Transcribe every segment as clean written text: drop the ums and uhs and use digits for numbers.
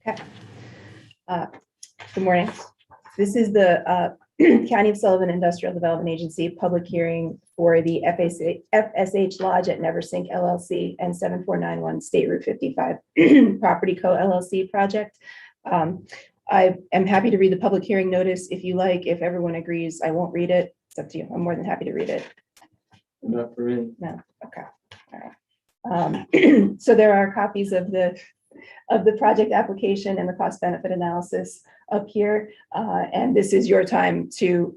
Okay. Good morning. This is the County of Sullivan Industrial Development Agency public hearing for the FSH Lodge at Neversink LLC and 7491 State Route 55 Property Co. LLC project. I am happy to read the public hearing notice if you like. If everyone agrees, I won't read it. It's up to you. I'm more than happy to read it. Not for me. No. Okay. All right. So there are copies of the project application and the cost benefit analysis up here. And this is your time to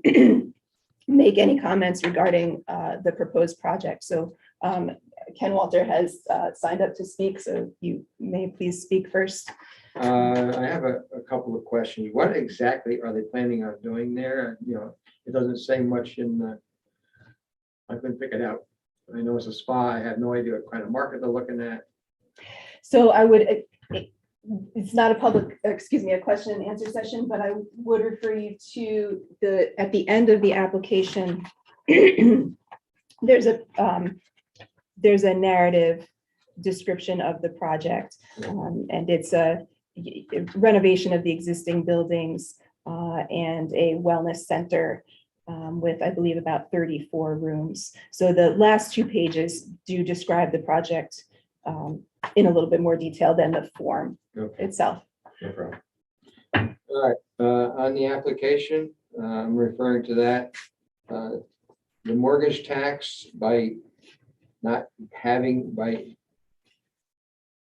make any comments regarding the proposed project. So Ken Walter has signed up to speak, so you may please speak first. I have a couple of questions. What exactly are they planning on doing there? You know, it doesn't say much in the, I couldn't pick it out. I know it's a spa. I have no idea what kind of market they're looking at. So I would, it's not a public, excuse me, a question and answer session, but I would refer you to at the end of the application, there's a narrative description of the project. And it's a renovation of the existing buildings and a wellness center with, I believe, about 34 rooms. So the last 2 pages do describe the project in a little bit more detail than the form itself. No problem. All right, on the application, I'm referring to that. The mortgage tax by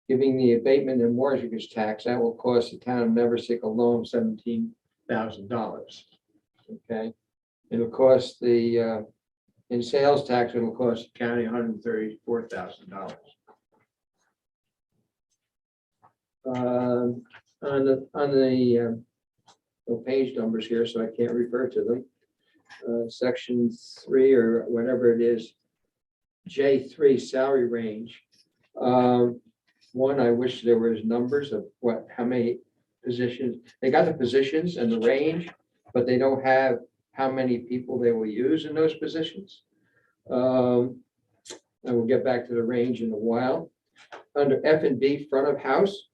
giving the abatement in mortgage tax, that will cost the town of Neversink alone $17,000. Okay, it'll cost the in sales tax, it'll cost the county $134,000. On the page numbers here, so I can't refer to them. Section 3 or whatever it is, J3 salary range. One, I wish there was numbers of how many positions. They got the positions and the range, but they don't have how many people they will use in those positions. I will get back to the range in a while. Under F&B, front of house,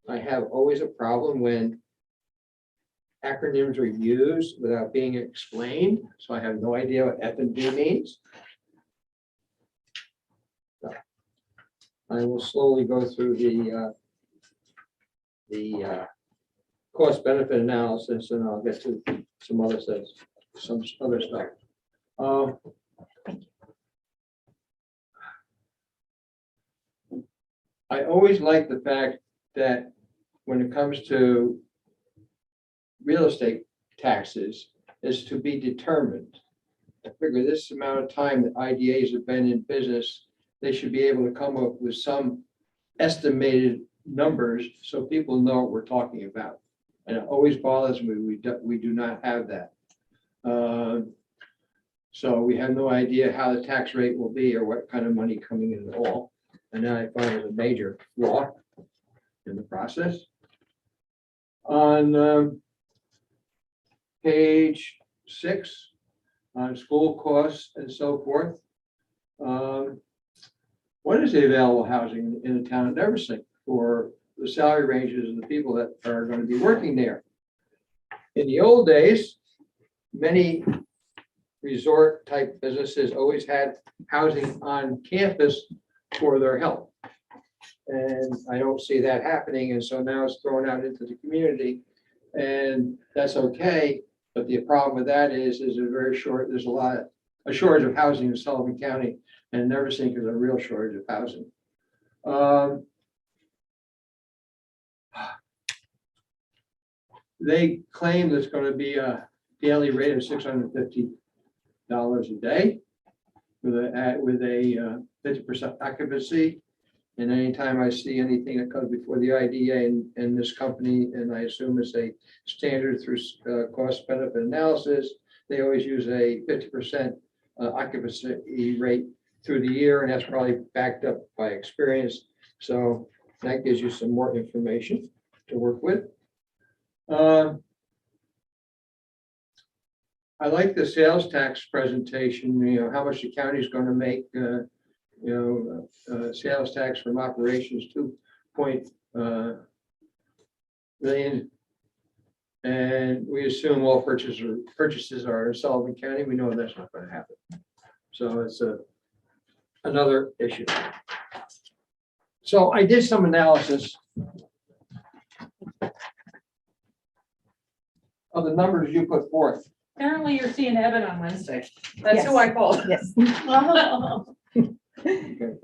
I have always a problem when acronyms are used without being explained, so I have no idea what F&B means. So I will slowly go through the cost benefit analysis, and I'll get to some other stuff. I always like the fact that when it comes to real estate taxes, is to be determined. I figure this amount of time that IDAs have been in business, they should be able to come up with some estimated numbers so people know what we're talking about. And it always bothers me, we do not have that. So we have no idea how the tax rate will be or what kind of money coming in at all. And then I find it a major flaw in the process. On page 6, on school costs and so forth, what is the available housing in the town of Neversink for the salary ranges of the people that are going to be working there? In the old days, many resort type businesses always had housing on campus for their help. And I don't see that happening. And so now it's thrown out into the community, and that's okay. But the problem with that is there's a shortage of housing in Sullivan County, and Neversink is a real shortage of housing. They claim there's going to be a daily rate of $650 a day with a 50% occupancy. And anytime I see anything that comes before the IDA and this company, and I assume it's a standard through cost benefit analysis, they always use a 50% occupancy rate through the year, and that's probably backed up by experience. So that gives you some more information to work with. I like the sales tax presentation, you know, how much the county is going to make, sales tax from operations 2.2 million. And we assume all purchases are in Sullivan County. We know that's not going to happen. So it's another issue. So I did some analysis of the numbers you put forth. Apparently you're seeing Evan on Wednesday. That's who I called. Yes. Okay.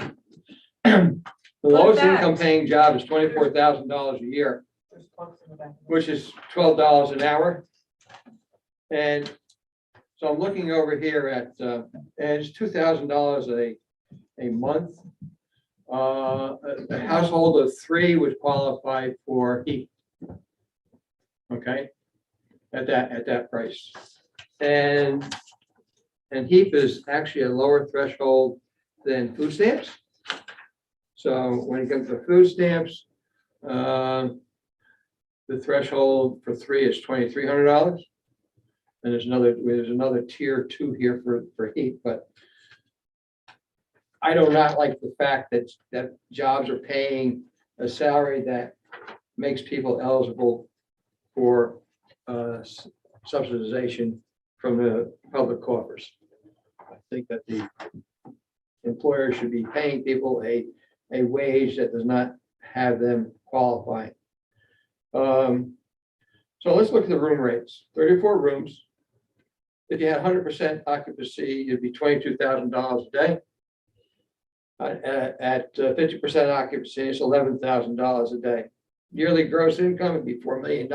The lowest back. income paying job is $24,000 a year, which is $12 an hour. And so I'm looking over here at, and it's $2,000 a month. A household of 3 would qualify for heat. Okay, at that price. And HEAP is actually a lower threshold than food stamps. So when it comes to food stamps, the threshold for 3 is $2,300. And there's another tier 2 here for HEAP, but I do not like the fact that jobs are paying a salary that makes people eligible for subsidization from the public coffers. I think that the employer should be paying people a wage that does not have them qualify. So let's look at the room rates. 34 rooms. If you had 100% occupancy, it'd be $22,000 a day. At 50% occupancy, it's $11,000 a day. Yearly gross income would be $4 million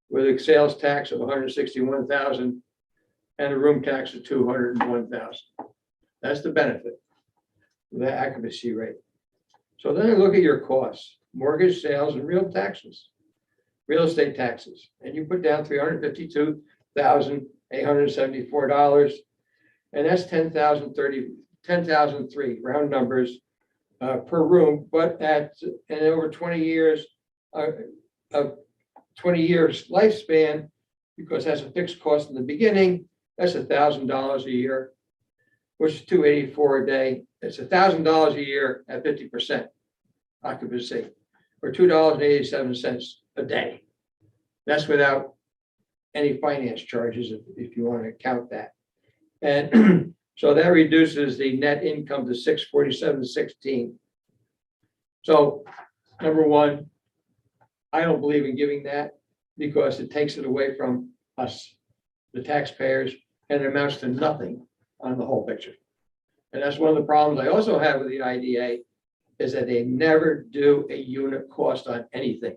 with a sales tax of $161,000 and a room tax of $201,000. That's the benefit of the occupancy rate. So then I look at your costs, mortgage, sales, and real estate taxes, and you put down $352,874, and that's $10,003, round numbers, per room. But and over 20 years of 20 years lifespan, because that's a fixed cost in the beginning, that's $1,000 a year, which is $284 a day. It's $1,000 a year at 50% occupancy, or $2.87 a day. That's without any finance charges, if you want to count that. And so that reduces the net income to $647.16. So number one, I don't believe in giving that because it takes it away from us, the taxpayers, and it amounts to nothing on the whole picture. And that's one of the problems I also have with the IDA is that they never do a unit cost on anything.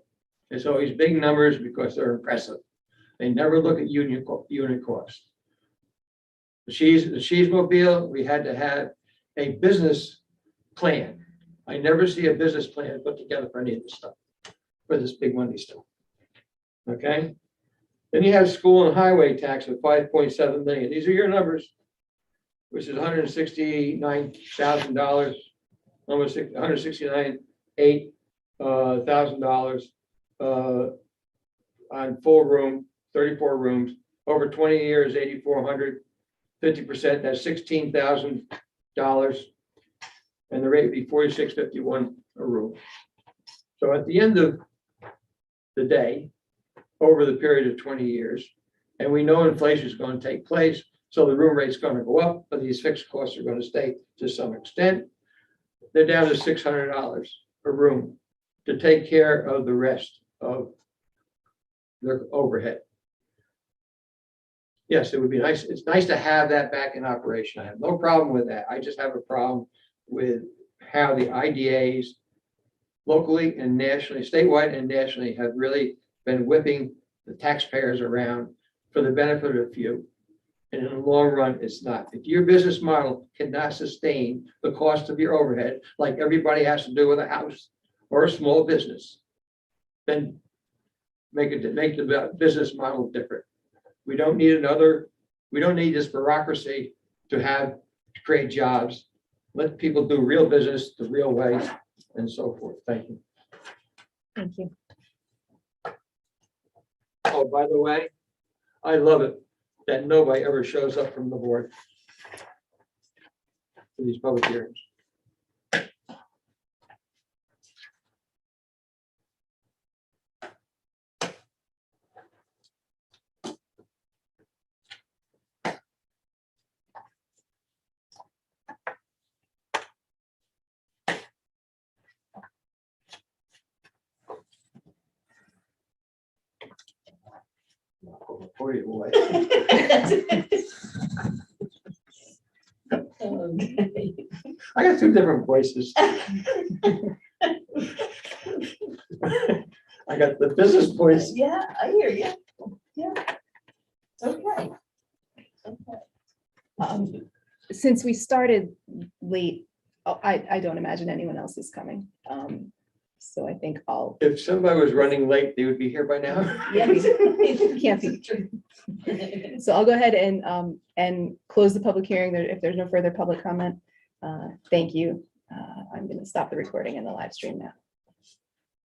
It's always big numbers because they're impressive. They never look at unit cost. The cheese mobile, we had to have a business plan. I never see a business plan put together for any of this stuff, for this big money stuff. Okay. Then you have school and highway tax of $5.7 million. These are your numbers, which is $169,000, almost $169,800 on full room, 34 rooms, over 20 years, 8,400, 50%, that's $16,000. And the rate would be $46.51 a room. So at the end of the day, over the period of 20 years, and we know inflation is going to take place, so the room rate's going to go up, but these fixed costs are going to stay to some extent. They're down to $600 a room to take care of the rest of their overhead. Yes, it would be nice. It's nice to have that back in operation. I have no problem with that. I just have a problem with how the IDAs locally and nationally, statewide and nationally, have really been whipping the taxpayers around for the benefit of a few. And in the long run, it's not. If your business model cannot sustain the cost of your overhead, like everybody has to do with a house or a small business, then make the business model different. We don't need this bureaucracy to create jobs. Let people do real business the real way and so forth. Thank you. Thank you. Oh, by the way, I love it that nobody ever shows up from the board for these public hearings. for you, boy. Okay. I got two different voices. I got the business voice. Yeah, I hear you. Yeah. Okay. Okay. Since we started late, I don't imagine anyone else is coming. So I think I'll, If somebody was running late, they would be here by now. yeah, can't be. So I'll go ahead and close the public hearing there if there's no further public comment. Thank you. I'm going to stop the recording and the live stream now.